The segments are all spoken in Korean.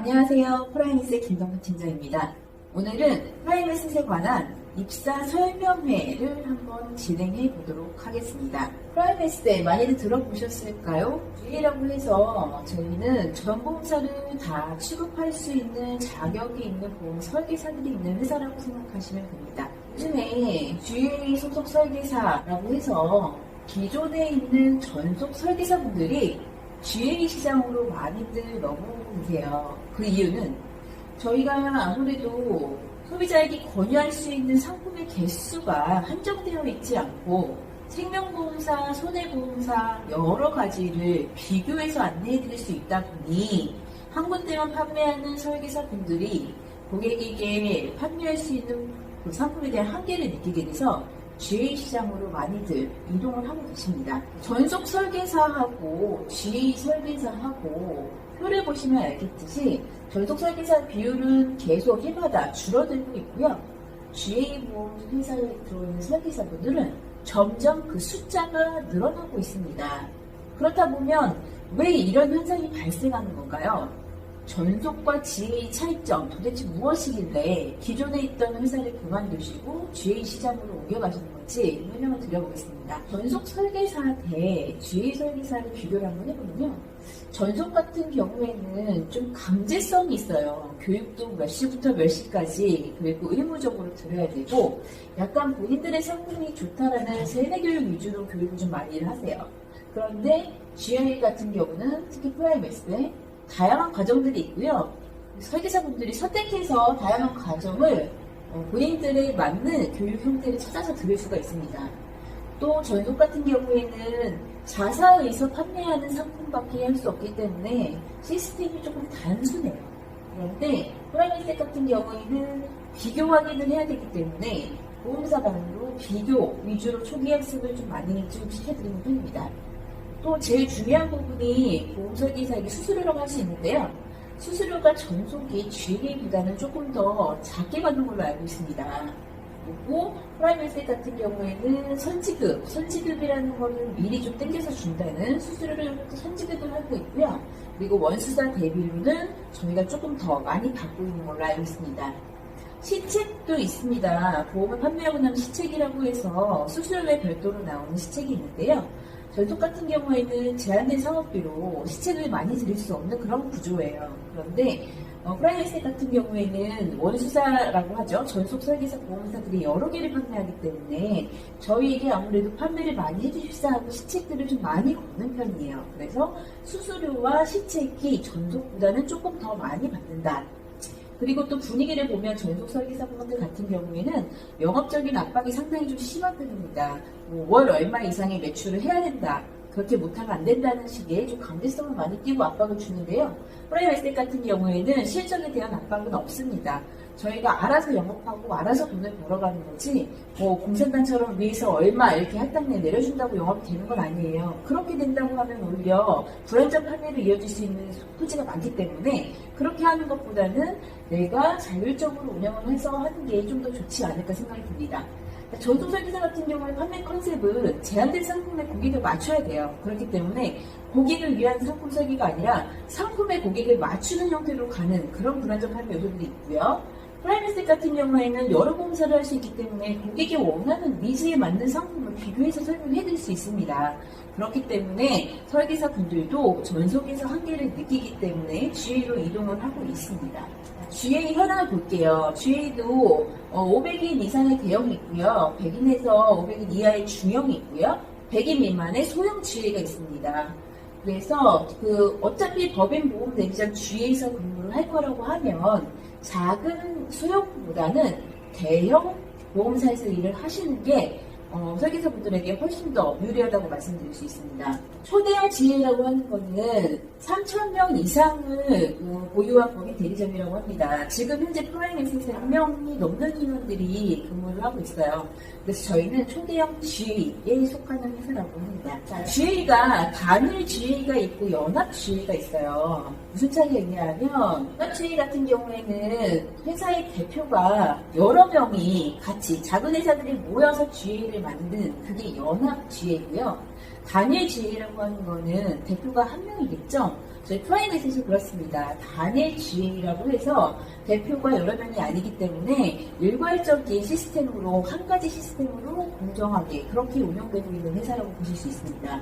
안녕하세요. 프라임에셋 김동근 팀장입니다. 오늘은 프라임에셋에 관한 입사 설명회를 한번 진행해 보도록 하겠습니다. 프라임에셋 많이들 들어보셨을까요? GA라고 해서 저희는 전보험사를 다 취급할 수 있는 자격이 있는 보험 설계사들이 있는 회사라고 생각하시면 됩니다. 요즘에 GA 소속 설계사라고 해서 기존에 있는 전속 설계사분들이 GA 시장으로 많이들 넘어오고 계세요. 그 이유는 저희가 아무래도 소비자에게 권유할 수 있는 상품의 개수가 한정되어 있지 않고 생명보험사, 손해보험사 여러 가지를 비교해서 안내해 드릴 수 있다 보니 한 군데만 판매하는 설계사분들이 고객에게 판매할 수 있는 그 상품에 대한 한계를 느끼게 돼서 GA 시장으로 많이들 이동을 하고 계십니다. 전속 설계사하고 GA 설계사하고 표를 보시면 알겠듯이 전속 설계사 비율은 계속 해마다 줄어들고 있고요. GA 보험 회사에 들어오는 설계사분들은 점점 그 숫자가 늘어나고 있습니다. 그렇다 보면 왜 이런 현상이 발생하는 건가요? 전속과 GA 차이점 도대체 무엇이길래 기존에 있던 회사를 그만두시고 GA 시장으로 옮겨가시는 건지 설명을 드려보겠습니다. 전속 설계사 대 GA 설계사를 비교를 한번 해보면요. 전속 같은 경우에는 좀 강제성이 있어요. 교육도 몇 시부터 몇 시까지 그리고 의무적으로 들어야 되고 약간 본인들의 상품이 좋다라는 세대교육 위주로 교육을 좀 많이 하세요. 그런데 GA 같은 경우는 특히 프라임에셋에 다양한 과정들이 있고요. 설계사분들이 선택해서 다양한 과정을 본인들에 맞는 교육 형태를 찾아서 들을 수가 있습니다. 또 전속 같은 경우에는 자사에서 판매하는 상품밖에 할 수 없기 때문에 시스템이 조금 단순해요. 그런데 프라임에셋 같은 경우에는 비교 확인을 해야 되기 때문에 보험사 간으로 비교 위주로 초기 학습을 좀 많이 좀 시켜드리는 편입니다. 또 제일 중요한 부분이 보험 설계사에게 수수료라고 할 수 있는데요. 수수료가 전속이 GA보다는 조금 더 작게 받는 걸로 알고 있습니다. 그리고 프라임에셋 같은 경우에는 선지급이라는 거는 미리 좀 땡겨서 준다는 수수료를 선지급을 하고 있고요. 그리고 원수사 대비료는 저희가 조금 더 많이 받고 있는 걸로 알고 있습니다. 시책도 있습니다. 보험을 판매하고 나면 시책이라고 해서 수수료에 별도로 나오는 시책이 있는데요. 전속 같은 경우에는 제한된 사업비로 시책을 많이 드릴 수 없는 그런 구조예요. 그런데 프라임에셋 같은 경우에는 원수사라고 하죠. 전속 설계사 보험사들이 여러 개를 판매하기 때문에 저희에게 아무래도 판매를 많이 해주십사 하고 시책들을 좀 많이 걷는 편이에요. 그래서 수수료와 시책이 전속보다는 조금 더 많이 받는다. 그리고 또 분위기를 보면 전속 설계사분들 같은 경우에는 영업적인 압박이 상당히 좀 심한 편입니다. 월 얼마 이상의 매출을 해야 된다. 그렇게 못하면 안 된다는 식의 좀 강제성을 많이 띄고 압박을 주는데요. 프라임에셋 같은 경우에는 실적에 대한 압박은 없습니다. 저희가 알아서 영업하고 알아서 돈을 벌어가는 거지 공산당처럼 위에서 얼마 이렇게 할당내 내려준다고 영업이 되는 건 아니에요. 그렇게 된다고 하면 오히려 불안정 판매로 이어질 수 있는 소지가 많기 때문에 그렇게 하는 것보다는 내가 자율적으로 운영을 해서 하는 게 좀 더 좋지 않을까 생각이 듭니다. 전속 설계사 같은 경우에 판매 컨셉은 제한된 상품에 고객을 맞춰야 돼요. 그렇기 때문에 고객을 위한 상품 설계가 아니라 상품에 고객을 맞추는 형태로 가는 그런 불안정 판매 요소들이 있고요. 프라임에셋 같은 경우에는 여러 보험사를 할 수 있기 때문에 고객이 원하는 니즈에 맞는 상품을 비교해서 설명해드릴 수 있습니다. 그렇기 때문에 설계사 분들도 전속에서 한계를 느끼기 때문에 GA로 이동을 하고 있습니다. GA 현황을 볼게요. GA도 500인 이상의 대형이 있고요. 100인에서 500인 이하의 중형이 있고요. 100인 미만의 소형 GA가 있습니다. 그래서 어차피 법인 보험 대리점 GA에서 근무를 할 거라고 하면 작은 소형보다는 대형 보험사에서 일을 하시는 게 설계사분들에게 훨씬 더 유리하다고 말씀드릴 수 있습니다. 초대형 GA라고 하는 거는 3,000명 이상을 보유한 법인 대리점이라고 합니다. 지금 현재 프라임에셋에 1명이 넘는 인원들이 근무를 하고 있어요. 그래서 저희는 초대형 GA에 속하는 회사라고 합니다. 자, GA가 단일 GA가 있고 연합 GA가 있어요. 무슨 차이가 있냐면 연합 GA 같은 경우에는 회사의 대표가 여러 명이 같이 작은 회사들이 모여서 GA를 만든 그게 연합 GA고요. 단일 GA라고 하는 거는 대표가 한 명이겠죠. 저희 프라이빗이 그렇습니다. 단일 GA라고 해서 대표가 여러 명이 아니기 때문에 일괄적인 시스템으로, 한 가지 시스템으로 공정하게 그렇게 운영되고 있는 회사라고 보실 수 있습니다.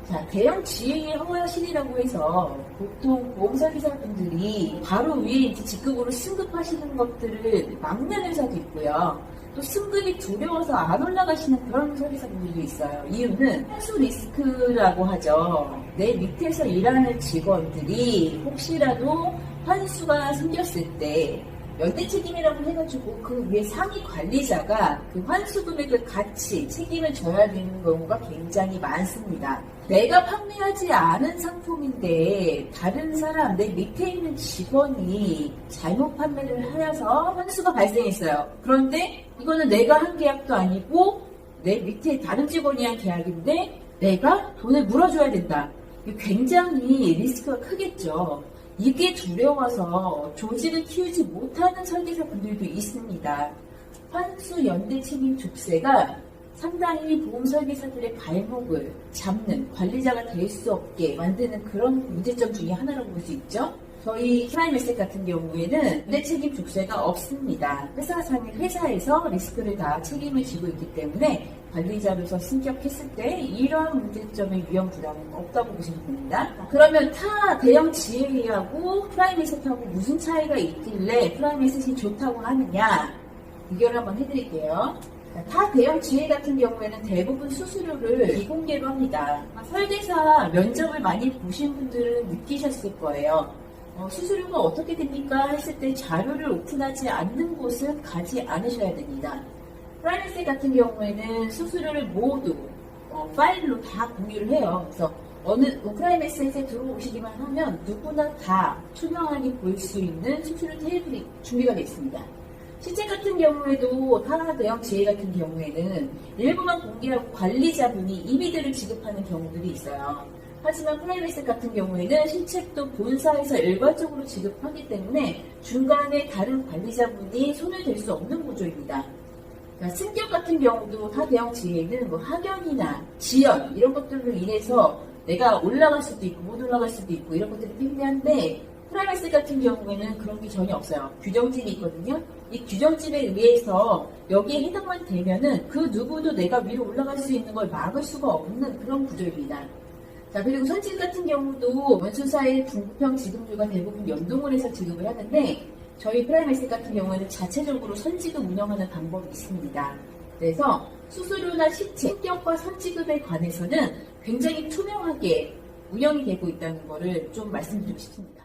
자, 대형 GA의 허가실이라고 해서 보통 보험설계사분들이 바로 위에 이제 직급으로 승급하시는 것들을 막는 회사도 있고요. 또 승급이 두려워서 안 올라가시는 그런 설계사분들도 있어요. 이유는 환수 리스크라고 하죠. 내 밑에서 일하는 직원들이 혹시라도 환수가 생겼을 때 연대 책임이라고 해가지고 그 위에 상위 관리자가 그 환수 금액을 같이 책임을 져야 되는 경우가 굉장히 많습니다. 내가 판매하지 않은 상품인데 다른 사람, 내 밑에 있는 직원이 잘못 판매를 하여서 환수가 발생했어요. 그런데 이거는 내가 한 계약도 아니고 내 밑에 다른 직원이 한 계약인데 내가 돈을 물어줘야 된다. 굉장히 리스크가 크겠죠. 이게 두려워서 조직을 키우지 못하는 설계사분들도 있습니다. 환수 연대 책임 족쇄가 상당히 보험 설계사들의 발목을 잡는, 관리자가 될 수 없게 만드는 그런 문제점 중에 하나라고 볼 수 있죠. 저희 프라임에셋 같은 경우에는 연대 책임 족쇄가 없습니다. 회사에서 리스크를 다 책임을 지고 있기 때문에 관리자로서 승격했을 때 이러한 문제점의 위험 부담은 없다고 보시면 됩니다. 그러면 타 대형 GA하고 프라임에셋하고 무슨 차이가 있길래 프라임에셋이 좋다고 하느냐, 비교를 한번 해드릴게요. 타 대형 GA 같은 경우에는 대부분 수수료를 비공개로 합니다. 설계사 면접을 많이 보신 분들은 느끼셨을 거예요. 수수료가 어떻게 됩니까? 했을 때 자료를 오픈하지 않는 곳은 가지 않으셔야 됩니다. 프라임에셋 같은 경우에는 수수료를 모두 파일로 다 공유를 해요. 그래서 프라임에셋에 들어오시기만 하면 누구나 다 투명하게 볼 수 있는 수수료 테이블이 준비가 되어 있습니다. 시책 같은 경우에도 타 대형 GA 같은 경우에는 일부만 공개하고 관리자분이 임의대로 지급하는 경우들이 있어요. 하지만 프라임에셋 같은 경우에는 실책도 본사에서 일괄적으로 지급하기 때문에 중간에 다른 관리자분이 손을 댈 수 없는 구조입니다. 그러니까 승격 같은 경우도 타 대형 GA는 학연이나 지연 이런 것들로 인해서 내가 올라갈 수도 있고 못 올라갈 수도 있고 이런 것들이 필요한데, 프라임에셋 같은 경우에는 그런 게 전혀 없어요. 규정집이 있거든요. 이 규정집에 의해서 여기에 해당만 되면은 그 누구도 내가 위로 올라갈 수 있는 걸 막을 수가 없는 그런 구조입니다. 자, 그리고 선지급 같은 경우도 원수사의 분부평 지급률과 대부분 연동을 해서 지급을 하는데, 저희 프라임에셋 같은 경우에는 자체적으로 선지급 운영하는 방법이 있습니다. 그래서 수수료나 시책, 승격과 선지급에 관해서는 굉장히 투명하게 운영이 되고 있다는 것을 좀 말씀드리고 싶습니다.